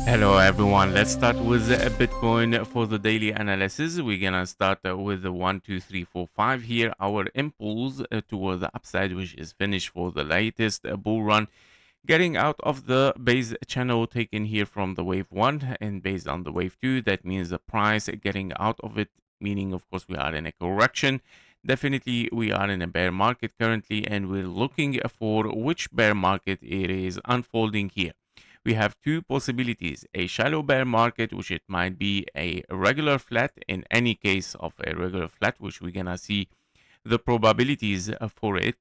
Hello everyone, let's start with Bitcoin for the daily analysis. We're gonna start with the 1, 2, 3, 4, 5 here. Our impulse toward the upside, which is finished for the latest bull run, getting out of the base channel taken here from the wave 1 and based on the wave 2. That means the price getting out of it, meaning of course we are in a correction. Definitely we are in a bear market currently, and we're looking for which bear market it is unfolding here. We have two possibilities: a shallow bear market, which it might be a regular flat in any case of a regular flat, which we're gonna see the probabilities for it,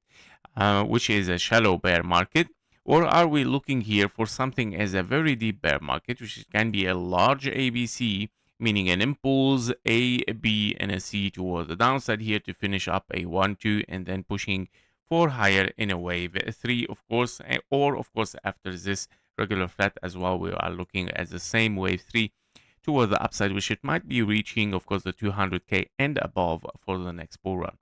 which is a shallow bear market. Or are we looking here for something as a very deep bear market, which can be a large ABC, meaning an impulse A, B, and a C toward the downside here to finish up a 1, 2, and then pushing for higher in a wave 3, of course, or of course after this regular flat as well, we are looking at the same wave 3 toward the upside, which it might be reaching, of course, the 200K and above for the next bull run.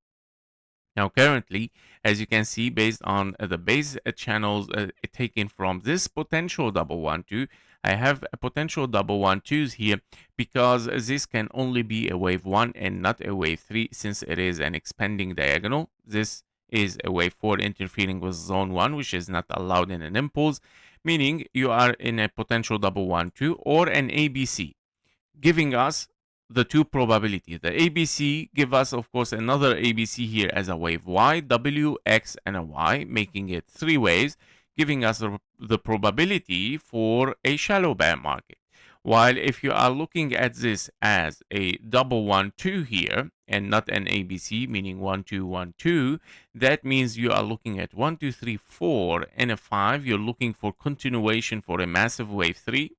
Now, currently, as you can see, based on the base channels taken from this potential double 1-2, I have a potential double 1-2s here because this can only be a wave 1 and not a wave 3 since it is an expanding diagonal. This is a wave 4 interfering with zone 1, which is not allowed in an impulse, meaning you are in a potential double 1-2 or an ABC, giving us the two probabilities. The ABC give us, of course, another ABC here as a wave Y, W, X, and a Y, making it three waves, giving us the probability for a shallow bear market. While if you are looking at this as a double 1-2 here and not an ABC, meaning 1-2, 1-2, that means you are looking at 1, 2, 3, 4, and a 5. You're looking for continuation for a massive wave 3,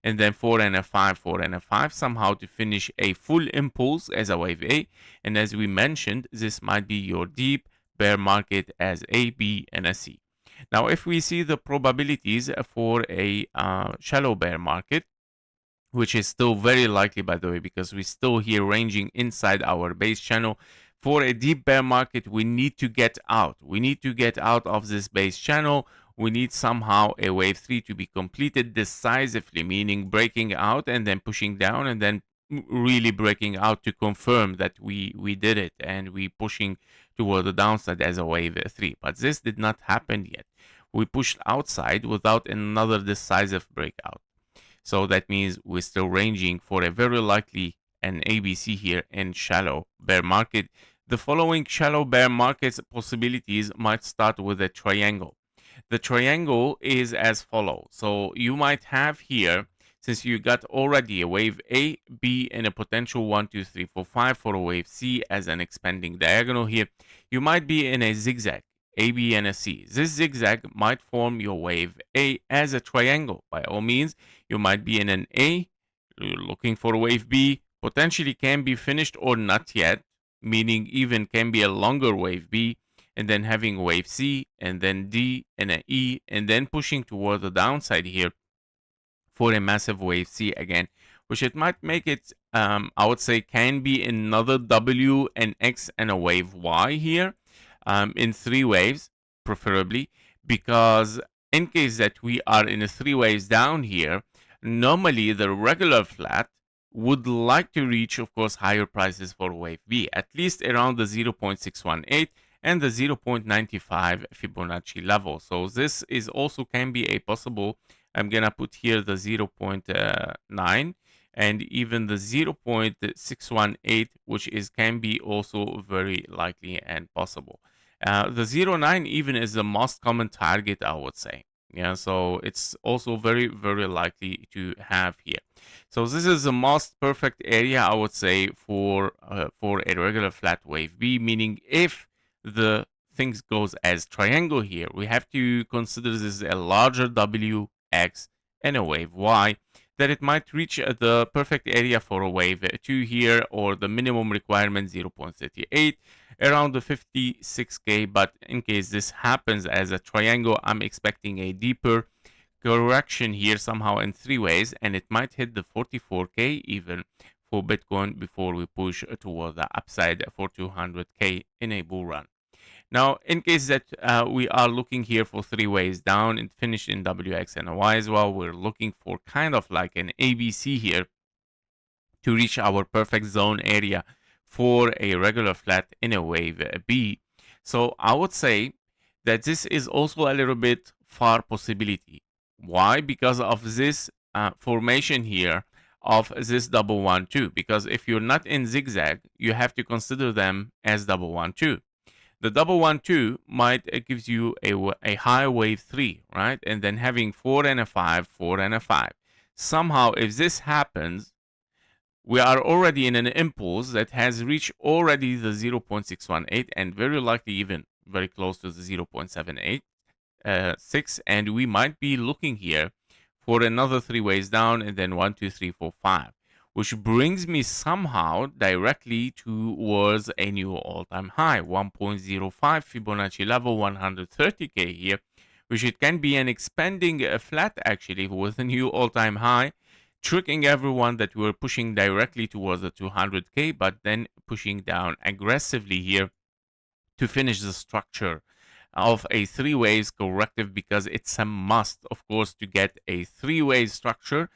and then 4 and a 5, 4 and a 5, somehow to finish a full impulse as a wave A. And as we mentioned, this might be your deep bear market as A, B, and a C. Now, if we see the probabilities for a shallow bear market, which is still very likely, by the way, because we're still here ranging inside our base channel. For a deep bear market, we need to get out. We need to get out of this base channel. We need somehow a wave 3 to be completed decisively, meaning breaking out and then pushing down and then really breaking out to confirm that we did it and we pushing toward the downside as a wave 3. But this did not happen yet. We pushed outside without another decisive breakout. So that means we're still ranging for a very likely an ABC here in shallow bear market. The following shallow bear markets possibilities might start with a triangle. The triangle is as follows. So you might have here, since you got already a wave A, B, and a potential 1, 2, 3, 4, 5 for a wave C as an expanding diagonal here, you might be in a zigzag. A, B, and a C. This zigzag might form your wave A as a triangle. By all means, you might be in an A, you're looking for wave B, potentially can be finished or not yet, meaning even can be a longer wave B, and then having wave C, and then D, and an E, and then pushing toward the downside here for a massive wave C again, which it might make it, I would say, can be another W and X and a wave Y here. In three waves, preferably, because in case that we are in a three waves down here, normally the regular flat would like to reach, of course, higher prices for wave B, at least around the 0.618 and the 0.95 Fibonacci level. So this is also can be a possible. I'm gonna put here the 0.9 and even the 0.618, which is can be also very likely and possible. The 0.9 even is the most common target, I would say. Yeah, so it's also very, very likely to have here. So this is the most perfect area, I would say, for a regular flat wave B, meaning if the things goes as triangle here, we have to consider this a larger W, X, and a wave Y, that it might reach the perfect area for a wave 2 here, or the minimum requirement 0.38, around the 56K. But in case this happens as a triangle, I'm expecting a deeper correction here somehow in three ways, and it might hit the 44K even for Bitcoin before we push toward the upside for 200K in a bull run. Now, in case that we are looking here for three ways down and finish in WXNY as well, we're looking for kind of like an ABC here to reach our perfect zone area for a regular flat in a wave B. So I would say that this is also a little bit far possibility. Why? Because of this formation here of this double 1-2. Because if you're not in zigzag, you have to consider them as double 1-2. The double 1-2 might gives you a high wave 3, right? And then having 4 and a 5, 4 and a 5. Somehow, if this happens, we are already in an impulse that has reached already the 0.618 and very likely even very close to the 0.78 6, and we might be looking here for another three ways down and then 1 2 3 4 5, which brings me somehow directly towards a new all-time high 1.05 Fibonacci level, 130k here, which it can be an expanding flat actually with a new all-time high, tricking everyone that we're pushing directly towards the 200k, but then pushing down aggressively here to finish the structure of a three waves corrective, because it's a must, of course, to get a three-way structure.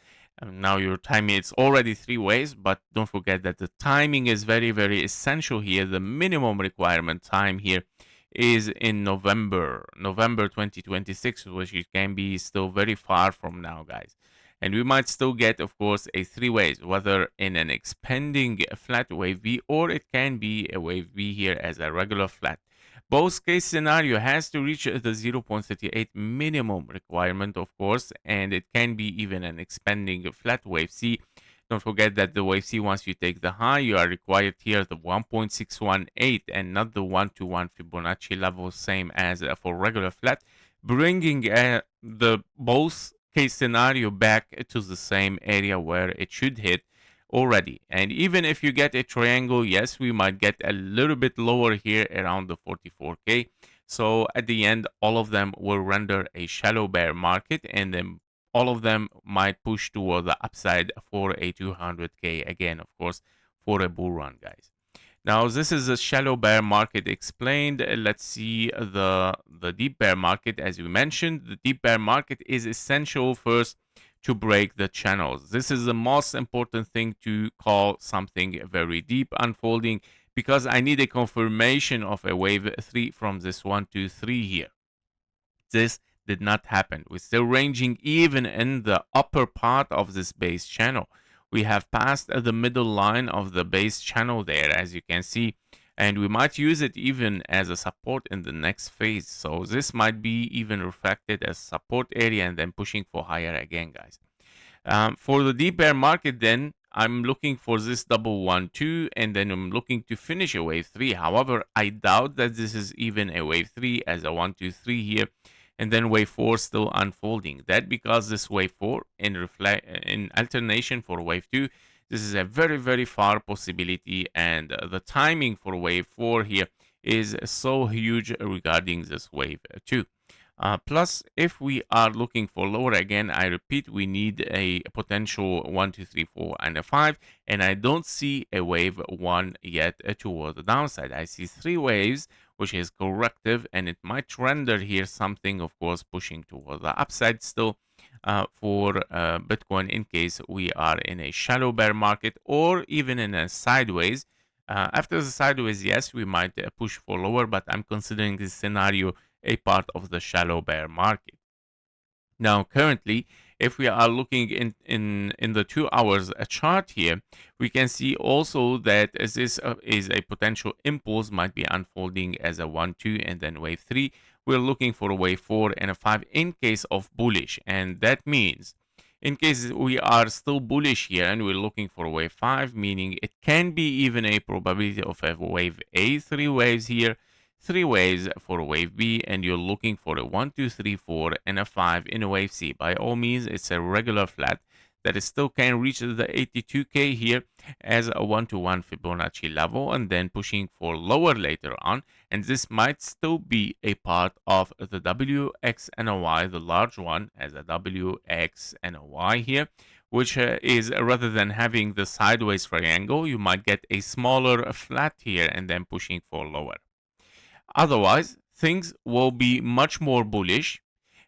Now your timing, it's already three ways, but don't forget that the timing is very, very essential here. The minimum requirement time here is in November 2026, which it can be still very far from now, guys. And we might still get, of course, a three waves, whether in an expanding flat wave B, or it can be a wave B here as a regular flat. Both case scenario has to reach the 0.38 minimum requirement, of course, and it can be even an expanding flat wave C. Don't forget that the wave C, once you take the high, you are required here the 1.618 and not the 1-to-1 Fibonacci level, same as for regular flat, bringing the both case scenario back to the same area where it should hit already. And even if you get a triangle, yes, we might get a little bit lower here around the 44k. So at the end, all of them will render a shallow bear market, and then all of them might push toward the upside for a 200k again, of course, for a bull run, guys. Now, this is a shallow bear market explained. Let's see the deep bear market. As we mentioned, the deep bear market is essential first to break the channels. This is the most important thing to call something very deep unfolding, because I need a confirmation of a wave 3 from this 1 2 3 here. This did not happen. We're still ranging even in the upper part of this base channel. We have passed the middle line of the base channel there, as you can see, and we might use it even as a support in the next phase. So this might be even reflected as support area and then pushing for higher again, guys. For the deep bear market, then I'm looking for this double 1-2, and then I'm looking to finish a wave 3. However, I doubt that this is even a wave 3 as a 1 2 3 here, and then wave 4 still unfolding. That because this wave 4 in alternation for wave 2, this is a very, very far possibility, and the timing for wave 4 here is so huge regarding this wave 2. Plus, if we are looking for lower again, I repeat, we need a potential 1 2 3 4 and a 5, and I don't see a wave 1 yet toward the downside. I see three waves, which is corrective, and it might render here something, of course, pushing toward the upside still for Bitcoin, in case we are in a shallow bear market or even in a sideways. After the sideways, yes, we might push for lower, but I'm considering this scenario a part of the shallow bear market. Now, currently, if we are looking in the 2 hours chart here, we can see also that this is a potential impulse might be unfolding as a 1 2 and then wave 3. We're looking for a wave 4 and a 5 in case of bullish, and that means in case we are still bullish here and we're looking for a wave 5, meaning it can be even a probability of a wave A, 3 waves here, 3 waves for wave B, and you're looking for a 1 2 3 4 and a 5 in a wave C. By all means, it's a regular flat that still can reach the 82k here as a 1-to-1 Fibonacci level, and then pushing for lower later on. And this might still be a part of the WXNY, the large one, as a WXNY here, which is rather than having the sideways triangle, you might get a smaller flat here and then pushing for lower. Otherwise, things will be much more bullish.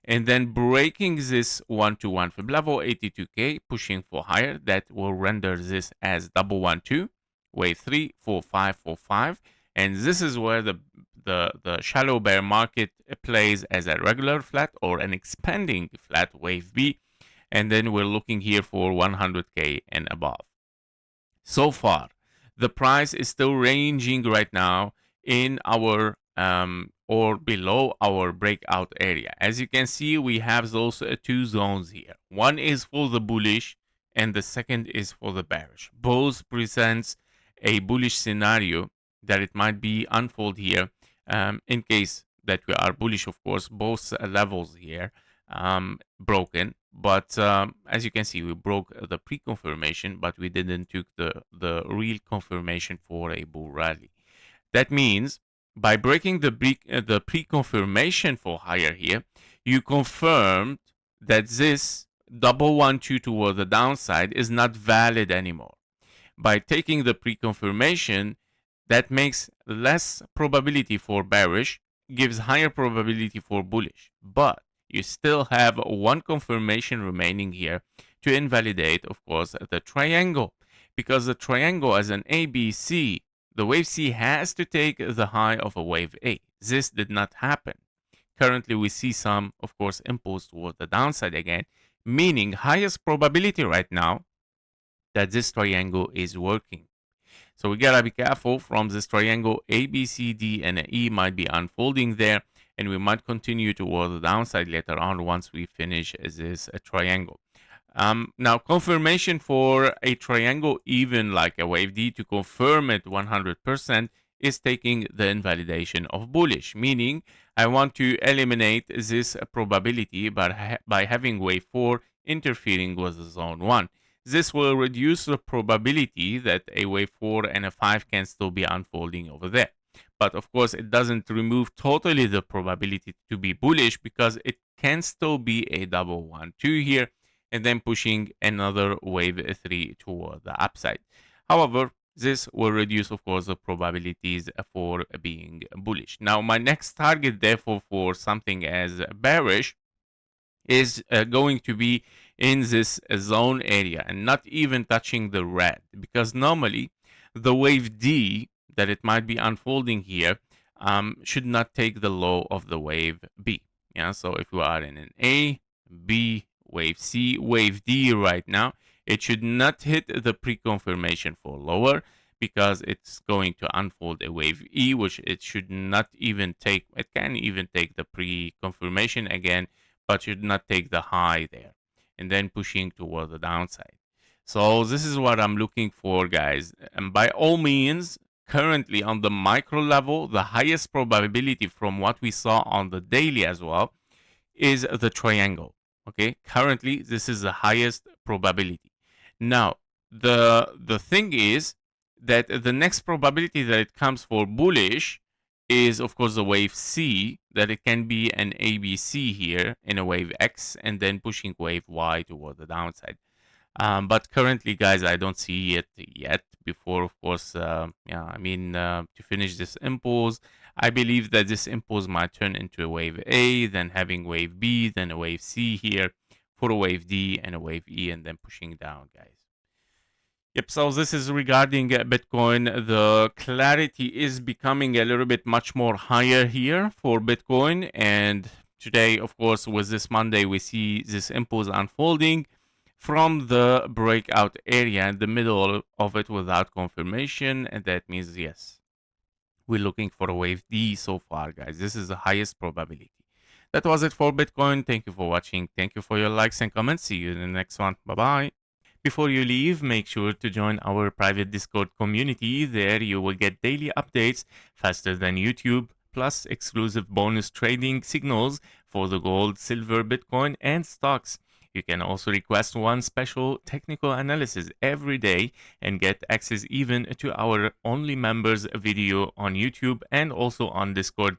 And then breaking this 1-to-1 fib level, 82K, pushing for higher, that will render this as double 1-2, wave 3, 4, 5, 4, 5. And this is where the shallow bear market plays as a regular flat or an expanding flat, wave B. And then we're looking here for 100K and above. So far, the price is still ranging right now in our or below our breakout area. As you can see, we have those two zones here. One is for the bullish and the second is for the bearish. Both presents a bullish scenario that it might be unfold here in case that we are bullish. Of course, both levels here broken, but as you can see, we broke the pre-confirmation, but we didn't took the real confirmation for a bull rally. That means by breaking the pre-confirmation for higher here, you confirmed that this double 1-2 toward the downside is not valid anymore. By taking the pre-confirmation, that makes less probability for bearish, gives higher probability for bullish, but you still have one confirmation remaining here to invalidate, of course, the triangle, because the triangle as an ABC, the wave C has to take the high of a wave A. This did not happen. Currently, we see some, of course, impulse toward the downside again, meaning highest probability right now that this triangle is working. So we gotta be careful from this triangle. A, B, C, D, and E might be unfolding there, and we might continue toward the downside later on once we finish this triangle. Now, confirmation for a triangle, even like a wave D, to confirm it 100% is taking the invalidation of bullish, meaning I want to eliminate this probability by having wave 4 interfering with the zone 1. This will reduce the probability that a wave 4 and a 5 can still be unfolding over there. But of course, it doesn't remove totally the probability to be bullish, because it can still be a double 1-2 here, and then pushing another wave 3 toward the upside. However, this will reduce, of course, the probabilities for being bullish. Now, my next target, therefore, for something as bearish is going to be in this zone area and not even touching the red, because normally the wave D that it might be unfolding here should not take the low of the wave B. Yeah, so if we are in an A, B, wave C, wave D right now, it should not hit the pre-confirmation for lower, because it's going to unfold a wave E, which it should not even take. It can even take the pre-confirmation again, but should not take the high there, and then pushing toward the downside. So this is what I'm looking for, guys. And by all means, currently on the micro level, the highest probability from what we saw on the daily as well is the triangle. Okay, currently this is the highest probability. Now, the thing is that the next probability that it comes for bullish is, of course, the wave C, that it can be an ABC here in a wave X, and then pushing wave Y toward the downside. But currently, guys, I don't see it yet. Before, of course, to finish this impulse, I believe that this impulse might turn into a wave A, then having wave B, then a wave C here for a wave D and a wave E, and then pushing down, guys. Yep, so this is regarding Bitcoin. The clarity is becoming a little bit much more higher here for Bitcoin. And today, of course, with this Monday, we see this impulse unfolding from the breakout area in the middle of it without confirmation. And that means, yes, we're looking for a wave D so far, guys. This is the highest probability. That was it for Bitcoin. Thank you for watching. Thank you for your likes and comments. See you in the next one. Bye-bye. Before you leave, make sure to join our private Discord community. There you will get daily updates faster than YouTube, plus exclusive bonus trading signals for the gold, silver, Bitcoin, and stocks. You can also request one special technical analysis every day and get access even to our only members video on YouTube and also on Discord.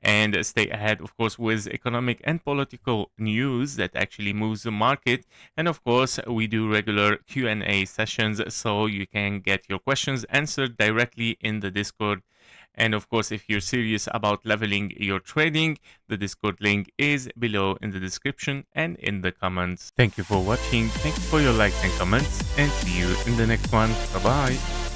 And stay ahead, of course, with economic and political news that actually moves the market. And of course, we do regular Q&A sessions, so you can get your questions answered directly in the Discord. And of course, if you're serious about leveling your trading, the Discord link is below in the description and in the comments. Thank you for watching. Thank you for your likes and comments, and see you in the next one. Bye bye.